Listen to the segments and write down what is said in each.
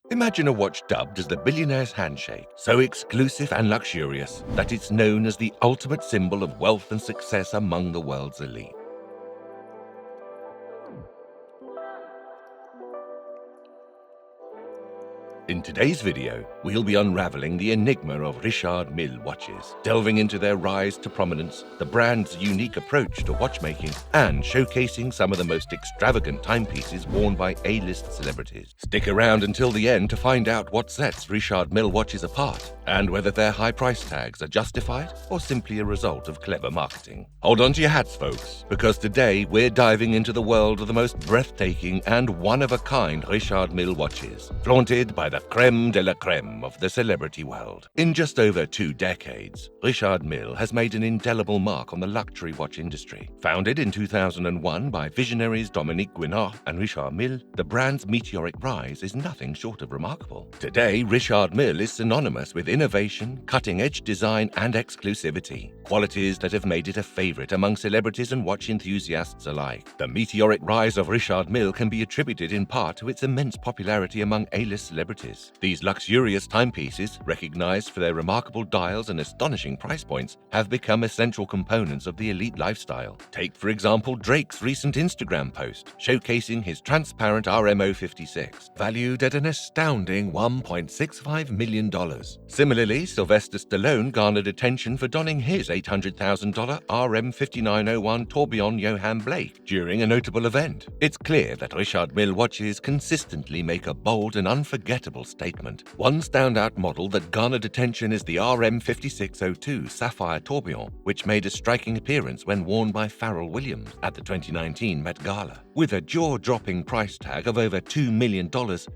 Imagine a watch dubbed as the billionaire's handshake, so exclusive and luxurious that it's known as the ultimate symbol of wealth and success among the world's elite. In today's video, we'll be unraveling the enigma of Richard Mille watches, delving into their rise to prominence, the brand's unique approach to watchmaking, and showcasing some of the most extravagant timepieces worn by A-list celebrities. Stick around until the end to find out what sets Richard Mille watches apart, and whether their high price tags are justified or simply a result of clever marketing. Hold on to your hats, folks, because today we're diving into the world of the most breathtaking and one-of-a-kind Richard Mille watches, flaunted by the creme de la creme of the celebrity world. In just over 2 decades, Richard Mille has made an indelible mark on the luxury watch industry. Founded in 2001 by visionaries Dominique Guénard and Richard Mille, the brand's meteoric rise is nothing short of remarkable. Today, Richard Mille is synonymous with innovation, cutting-edge design, and exclusivity, qualities that have made it a favorite among celebrities and watch enthusiasts alike. The meteoric rise of Richard Mille can be attributed in part to its immense popularity among A-list celebrities. These luxurious timepieces, recognized for their remarkable dials and astonishing price points, have become essential components of the elite lifestyle. Take, for example, Drake's recent Instagram post, showcasing his transparent RMO 56, valued at an astounding $1.65 million. Similarly, Sylvester Stallone garnered attention for donning his $800,000 RM 5901 Tourbillon Johann Blake during a notable event. It's clear that Richard Mille watches consistently make a bold and unforgettable statement. One standout model that garnered attention is the RM 5602 Sapphire Tourbillon, which made a striking appearance when worn by Pharrell Williams at the 2019 Met Gala. With a jaw-dropping price tag of over $2 million,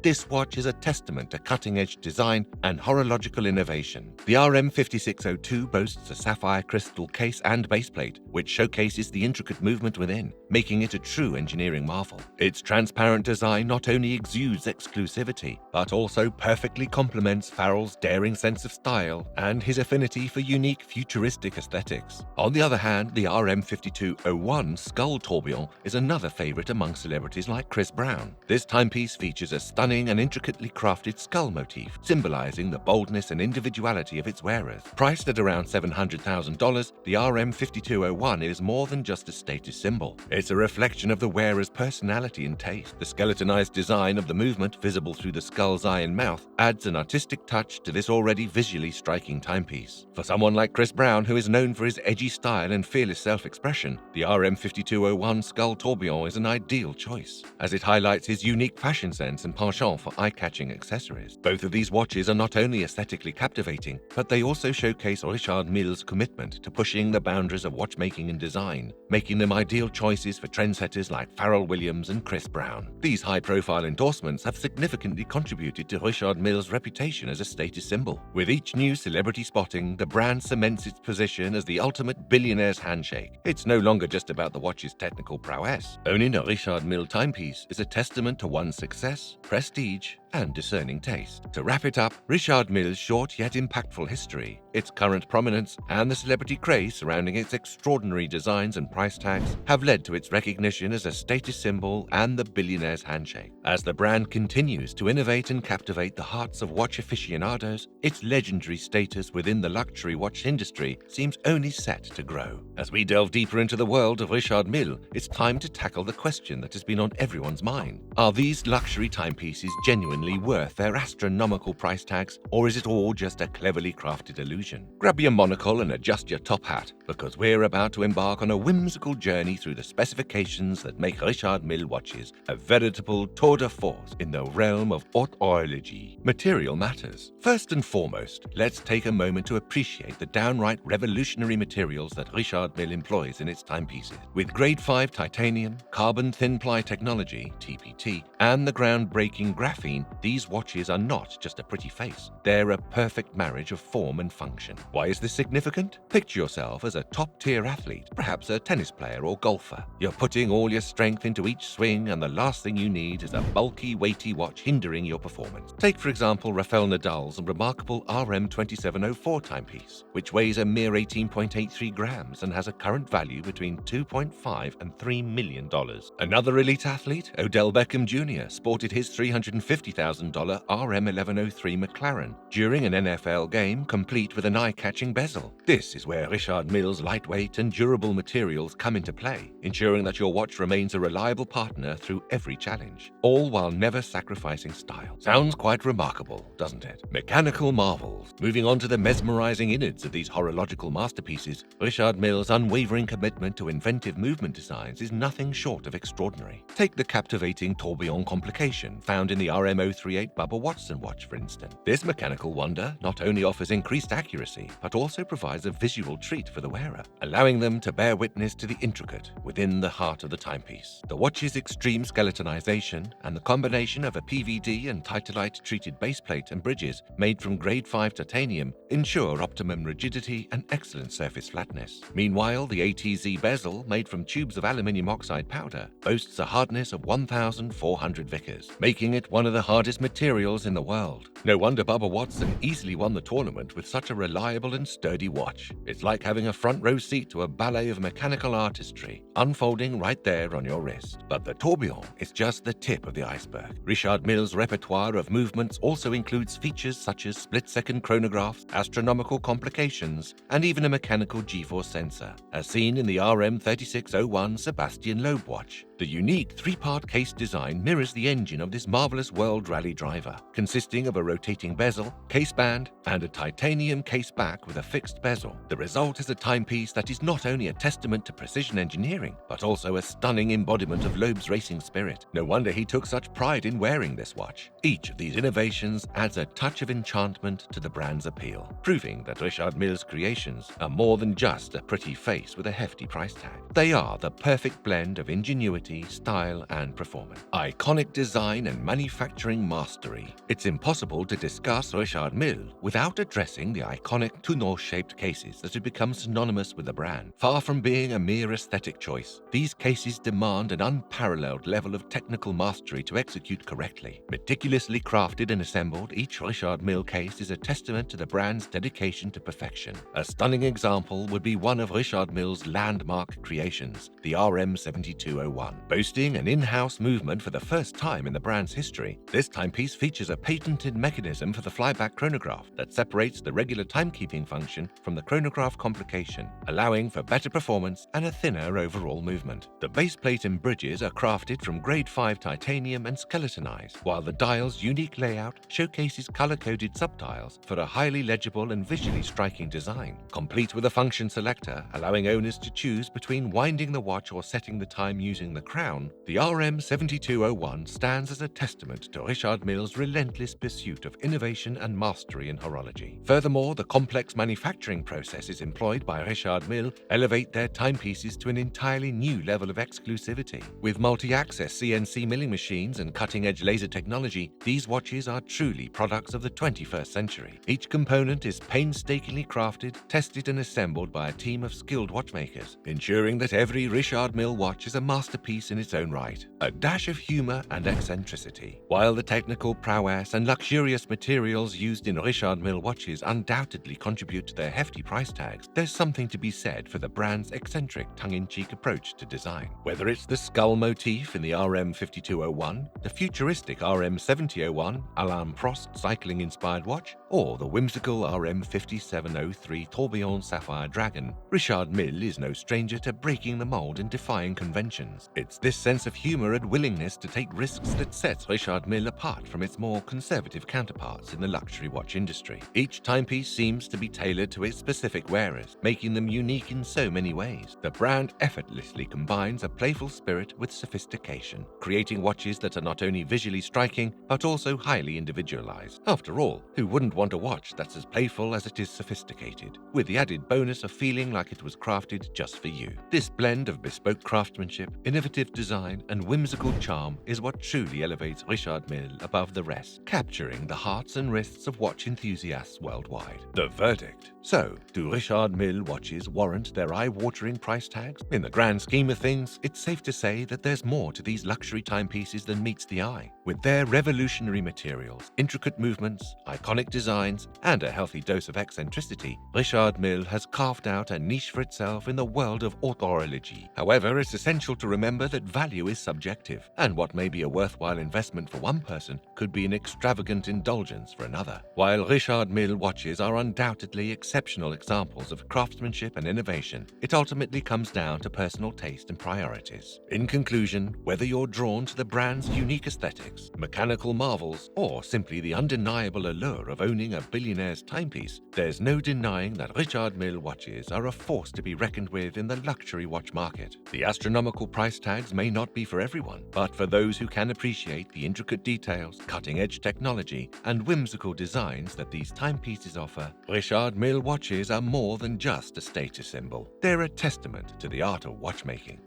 this watch is a testament to cutting-edge design and horological innovation. The RM 5602 boasts a sapphire crystal case and baseplate, which showcases the intricate movement within, making it a true engineering marvel. Its transparent design not only exudes exclusivity, but also perfectly complements Pharrell's daring sense of style and his affinity for unique futuristic aesthetics. On the other hand, the RM 5201 Skull Tourbillon is another favorite among celebrities like Chris Brown. This timepiece features a stunning and intricately crafted skull motif, symbolizing the boldness and individuality of its wearers. Priced at around $700,000, the RM 5201 is more than just a status symbol. It's a reflection of the wearer's personality and taste. The skeletonized design of the movement, visible through the skull's eye and mouth, adds an artistic touch to this already visually striking timepiece. For someone like Chris Brown, who is known for his edgy style and fearless self-expression, the RM 5201 Skull Tourbillon is an ideal choice, as it highlights his unique fashion sense and penchant for eye-catching accessories. Both of these watches are not only aesthetically captivating, but they also showcase Richard Mille's commitment to pushing the boundaries of watchmaking and design, making them ideal choices for trendsetters like Pharrell Williams and Chris Brown. These high-profile endorsements have significantly contributed to Richard Mille's reputation as a status symbol. With each new celebrity spotting, the brand cements its position as the ultimate billionaire's handshake. It's no longer just about the watch's technical prowess. Owning a Richard Mille timepiece is a testament to one's success, prestige, and discerning taste. To wrap it up, Richard Mille's short yet impactful history, its current prominence, and the celebrity craze surrounding its extraordinary designs and price tags have led to its recognition as a status symbol and the billionaire's handshake. As the brand continues to innovate and captivate the hearts of watch aficionados, its legendary status within the luxury watch industry seems only set to grow. As we delve deeper into the world of Richard Mille, it's time to tackle the question that has been on everyone's mind. Are these luxury timepieces genuinely worth their astronomical price tags, or is it all just a cleverly crafted illusion? Grab your monocle and adjust your top hat, because we're about to embark on a whimsical journey through the specifications that make Richard Mille watches a veritable tour de force in the realm of haute horlogerie. Material matters. First and foremost, let's take a moment to appreciate the downright revolutionary materials that Richard Mille employs in its timepieces. With grade 5 titanium, carbon thin ply technology, TPT, and the groundbreaking graphene, these watches are not just a pretty face. They're a perfect marriage of form and function. Why is this significant? Picture yourself as as a top-tier athlete, perhaps a tennis player or golfer. You're putting all your strength into each swing, and the last thing you need is a bulky, weighty watch hindering your performance. Take, for example, Rafael Nadal's remarkable RM2704 timepiece, which weighs a mere 18.83 grams and has a current value between $2.5 and $3 million. Another elite athlete, Odell Beckham Jr., sported his $350,000 RM1103 McLaren during an NFL game, complete with an eye-catching bezel. This is where Richard Mille's lightweight and durable materials come into play, ensuring that your watch remains a reliable partner through every challenge, all while never sacrificing style. Sounds quite remarkable, doesn't it? Mechanical marvels. Moving on to the mesmerizing innards of these horological masterpieces, Richard Mille's unwavering commitment to inventive movement designs is nothing short of extraordinary. Take the captivating tourbillon complication found in the RM038 Bubba Watson watch, for instance. This mechanical wonder not only offers increased accuracy, but also provides a visual treat for the wearer, allowing them to bear witness to the intricate within the heart of the timepiece. The watch's extreme skeletonization and the combination of a PVD and Titanite treated baseplate and bridges made from grade 5 titanium ensure optimum rigidity and excellent surface flatness. Meanwhile, the ATZ bezel, made from tubes of aluminium oxide powder, boasts a hardness of 1,400 Vickers, making it one of the hardest materials in the world. No wonder Bubba Watson easily won the tournament with such a reliable and sturdy watch. It's like having a front row seat to a ballet of mechanical artistry, unfolding right there on your wrist. But the tourbillon is just the tip of the iceberg. Richard Mille's repertoire of movements also includes features such as split-second chronographs, astronomical complications, and even a mechanical G-force sensor, as seen in the RM3601 Sebastian Loeb watch. The unique three-part case design mirrors the engine of this marvelous World Rally driver, consisting of a rotating bezel, case band, and a titanium case back with a fixed bezel. The result is a timepiece that is not only a testament to precision engineering, but also a stunning embodiment of Loeb's racing spirit. No wonder he took such pride in wearing this watch. Each of these innovations adds a touch of enchantment to the brand's appeal, proving that Richard Mille's creations are more than just a pretty face with a hefty price tag. They are the perfect blend of ingenuity, style, and performance. Iconic design and manufacturing mastery. It's impossible to discuss Richard Mille without addressing the iconic tonneau-shaped cases that have become synonymous with the brand. Far from being a mere aesthetic choice, these cases demand an unparalleled level of technical mastery to execute correctly. Meticulously crafted and assembled, each Richard Mille case is a testament to the brand's dedication to perfection. A stunning example would be one of Richard Mille's landmark creations, the RM7201. Boasting an in-house movement for the first time in the brand's history, this timepiece features a patented mechanism for the flyback chronograph that separates the regular timekeeping function from the chronograph complication, allowing for better performance and a thinner overall movement. The baseplate and bridges are crafted from grade 5 titanium and skeletonized, while the dial's unique layout showcases color-coded subdials for a highly legible and visually striking design, complete with a function selector allowing owners to choose between winding the watch or setting the time using the crown. The RM7201 stands as a testament to Richard Mille's relentless pursuit of innovation and mastery in horology. Furthermore, the complex manufacturing processes employed by Richard Mille elevate their timepieces to an entirely new level of exclusivity. With multi-access CNC milling machines and cutting-edge laser technology, these watches are truly products of the 21st century. Each component is painstakingly crafted, tested, and assembled by a team of skilled watchmakers, ensuring that every Richard Mille watch is a masterpiece in its own right. A dash of humor and eccentricity. While the technical prowess and luxurious materials used in Richard Mille watches undoubtedly contribute to their hefty price tags, there's something to be said for the brand's eccentric, tongue-in-cheek approach to design. Whether it's the skull motif in the RM5201, the futuristic RM7001 Alain Prost cycling-inspired watch, or the whimsical RM5703 tourbillon sapphire dragon, Richard Mille is no stranger to breaking the mold and defying conventions. It's this sense of humor and willingness to take risks that sets Richard Mille apart from its more conservative counterparts in the luxury watch industry. Each timepiece seems to be tailored to its specific wearers, making them unique in so many ways. The brand effortlessly combines a playful spirit with sophistication, creating watches that are not only visually striking, but also highly individualized. After all, who wouldn't want a watch that's as playful as it is sophisticated, with the added bonus of feeling like it was crafted just for you? This blend of bespoke craftsmanship, innovative innovative design and whimsical charm is what truly elevates Richard Mille above the rest, capturing the hearts and wrists of watch enthusiasts worldwide. The verdict. So, do Richard Mille watches warrant their eye-watering price tags? In the grand scheme of things, it's safe to say that there's more to these luxury timepieces than meets the eye. With their revolutionary materials, intricate movements, iconic designs, and a healthy dose of eccentricity, Richard Mille has carved out a niche for itself in the world of horology. However, it's essential to remember that value is subjective, and what may be a worthwhile investment for one person could be an extravagant indulgence for another. While Richard Mille watches are undoubtedly exceptional examples of craftsmanship and innovation, it ultimately comes down to personal taste and priorities. In conclusion, whether you're drawn to the brand's unique aesthetics, mechanical marvels, or simply the undeniable allure of owning a billionaire's timepiece, there's no denying that Richard Mille watches are a force to be reckoned with in the luxury watch market. The astronomical price tags may not be for everyone, but for those who can appreciate the intricate details, cutting-edge technology, and whimsical designs that these timepieces offer, Richard Mille watches are more than just a status symbol. They're a testament to the art of watchmaking.